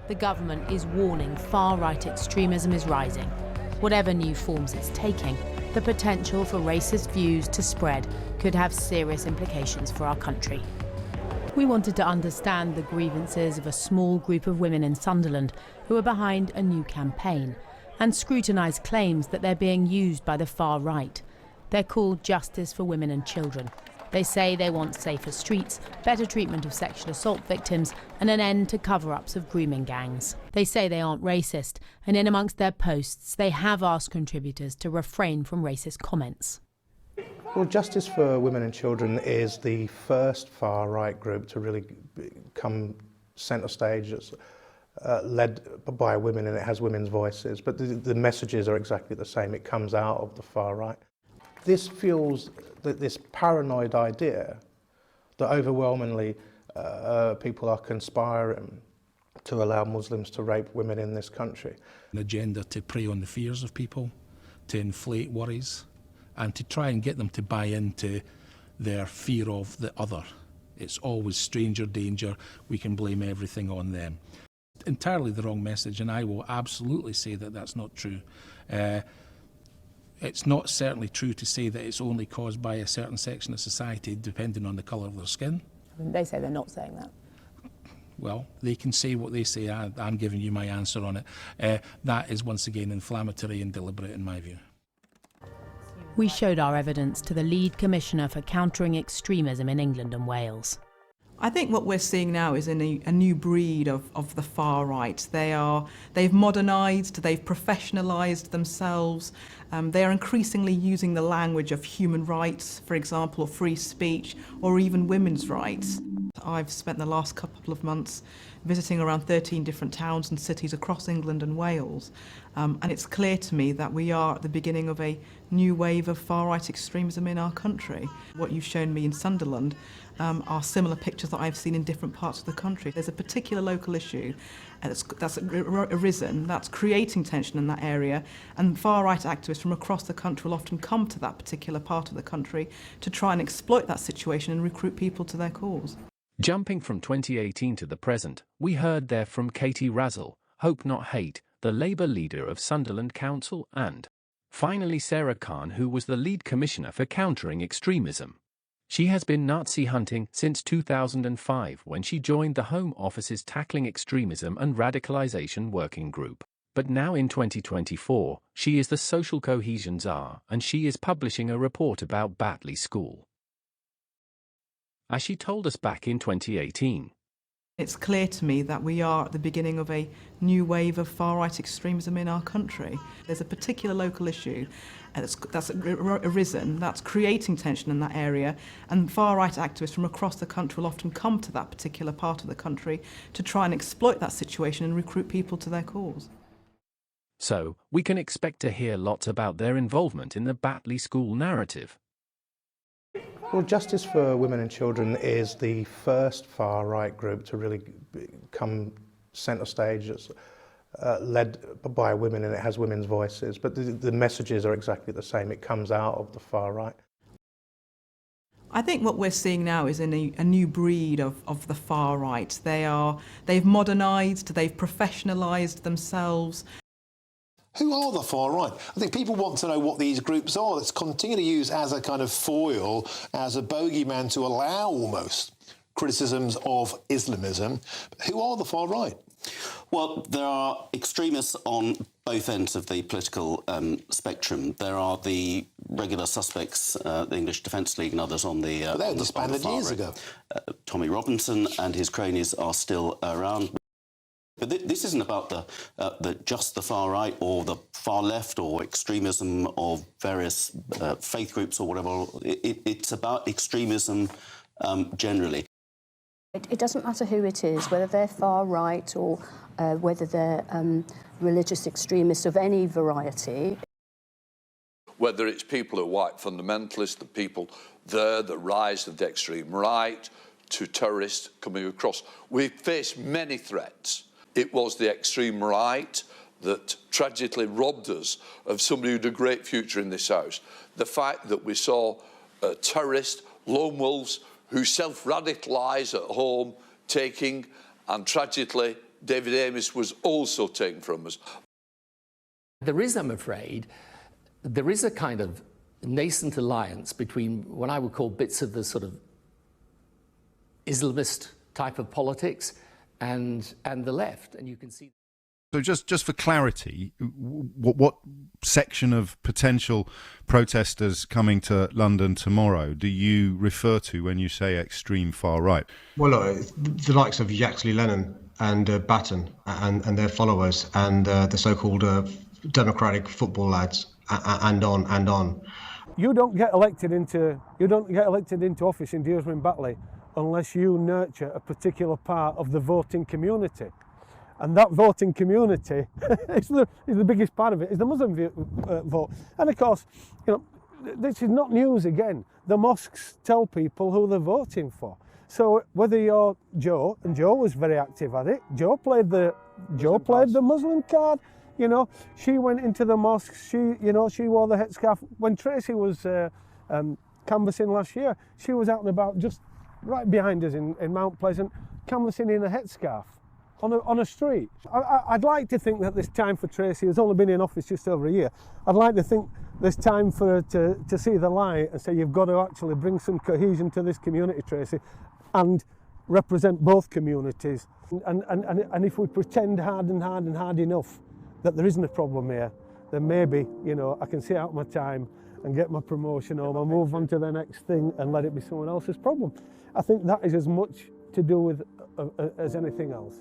the government is warning far-right extremism is rising. Whatever new forms it's taking, the potential for racist views to spread could have serious implications for our country. We wanted to understand the grievances of a small group of women in Sunderland who are behind a new campaign and scrutinise claims that they're being used by the far right. They're called Justice for Women and Children. They say they want safer streets, better treatment of sexual assault victims and an end to cover-ups of grooming gangs. They say they aren't racist, and in amongst their posts they have asked contributors to refrain from racist comments. Well, Justice for Women and Children is the first far-right group to really come centre stage. It's led by women and it has women's voices, but the messages are exactly the same. It comes out of the far right. This fuels this paranoid idea that overwhelmingly people are conspiring to allow Muslims to rape women in this country. An agenda to prey on the fears of people, to inflate worries, and to try and get them to buy into their fear of the other. It's always stranger danger, we can blame everything on them. Entirely the wrong message, and I will absolutely say that that's not true. It's not certainly true to say that it's only caused by a certain section of society depending on the colour of their skin. I mean, they say they're not saying that. Well, they can say what they say. I'm giving you my answer on it. That is once again inflammatory and deliberate in my view. We showed our evidence to the lead commissioner for countering extremism in England and Wales. I think what we're seeing now is a new breed of the far right. They've modernised, they've professionalised themselves. They are increasingly using the language of human rights, for example, or free speech, or even women's rights. I've spent the last couple of months visiting around 13 different towns and cities across England and Wales. And it's clear to me that we are at the beginning of a new wave of far-right extremism in our country. What you've shown me in Sunderland are similar pictures that I've seen in different parts of the country. There's a particular local issue that's arisen, that's creating tension in that area, and far-right activists from across the country will often come to that particular part of the country to try and exploit that situation and recruit people to their cause. Jumping from 2018 to the present, we heard there from Katie Razzle, Hope Not Hate, the Labour leader of Sunderland Council, and finally Sara Khan, who was the lead commissioner for countering extremism. She has been Nazi hunting since 2005 when she joined the Home Office's Tackling Extremism and Radicalisation Working Group. But now in 2024, she is the Social Cohesion Czar and she is publishing a report about Batley School. As she told us back in 2018, it's clear to me that we are at the beginning of a new wave of far-right extremism in our country. There's a particular local issue that's arisen, that's creating tension in that area, and far-right activists from across the country will often come to that particular part of the country to try and exploit that situation and recruit people to their cause. So, we can expect to hear lots about their involvement in the Batley School narrative. Well, Justice for Women and Children is the first far-right group to really come centre stage. It's led by women and it has women's voices, but the messages are exactly the same. It comes out of the far right. I think what we're seeing now is a new breed of the far right. They've modernised, they've professionalised themselves. Who are the far right? I think people want to know what these groups are. Let's continue to use as a kind of foil, as a bogeyman to allow almost criticisms of Islamism. But who are the far right? Well, there are extremists on both ends of the political spectrum. There are the regular suspects, the English Defence League and others on the... But they were disbanded years ago. Tommy Robinson and his cronies are still around. But this isn't about just the far right or the far left or extremism of various faith groups or whatever. It's about extremism generally. It doesn't matter who it is, whether they're far right or whether they're religious extremists of any variety. Whether it's people who are white fundamentalists, the people there, the rise of the extreme right, to terrorists coming across. We've faced many threats. It was the extreme right that tragically robbed us of somebody who had a great future in this house. The fact that we saw terrorists, lone wolves, who self-radicalise at home, taking and tragically David Amess was also taken from us. There is, I'm afraid, there is a kind of nascent alliance between what I would call bits of the sort of Islamist type of politics and the left, and you can see. So just for clarity, what section of potential protesters coming to London tomorrow do you refer to when you say extreme far right? Well, look, the likes of Yaxley Lennon and Batten and their followers, and the so-called democratic football lads, and on and on. You don't get elected into office in Dewsbury and Batley unless you nurture a particular part of the voting community. And that voting community is the biggest part of it, is the Muslim vote. And of course, you know, this is not news again. The mosques tell people who they're voting for. So whether you're Joe, and Joe was very active at it, Joe played the Muslim card, you know, she went into the mosque, she wore the headscarf. When Tracy was canvassing last year, she was out and about just right behind us in Mount Pleasant, canvassing in a headscarf on a street. I'd like to think that this time for Tracy, who's only been in office just over a year, I'd like to think there's time for her to see the light and say, you've got to actually bring some cohesion to this community, Tracy, and represent both communities. And if we pretend hard enough that there isn't a problem here, then maybe, you know, I can see out my time and get my promotion home and move on to the next thing and let it be someone else's problem. I think that is as much to do with as anything else.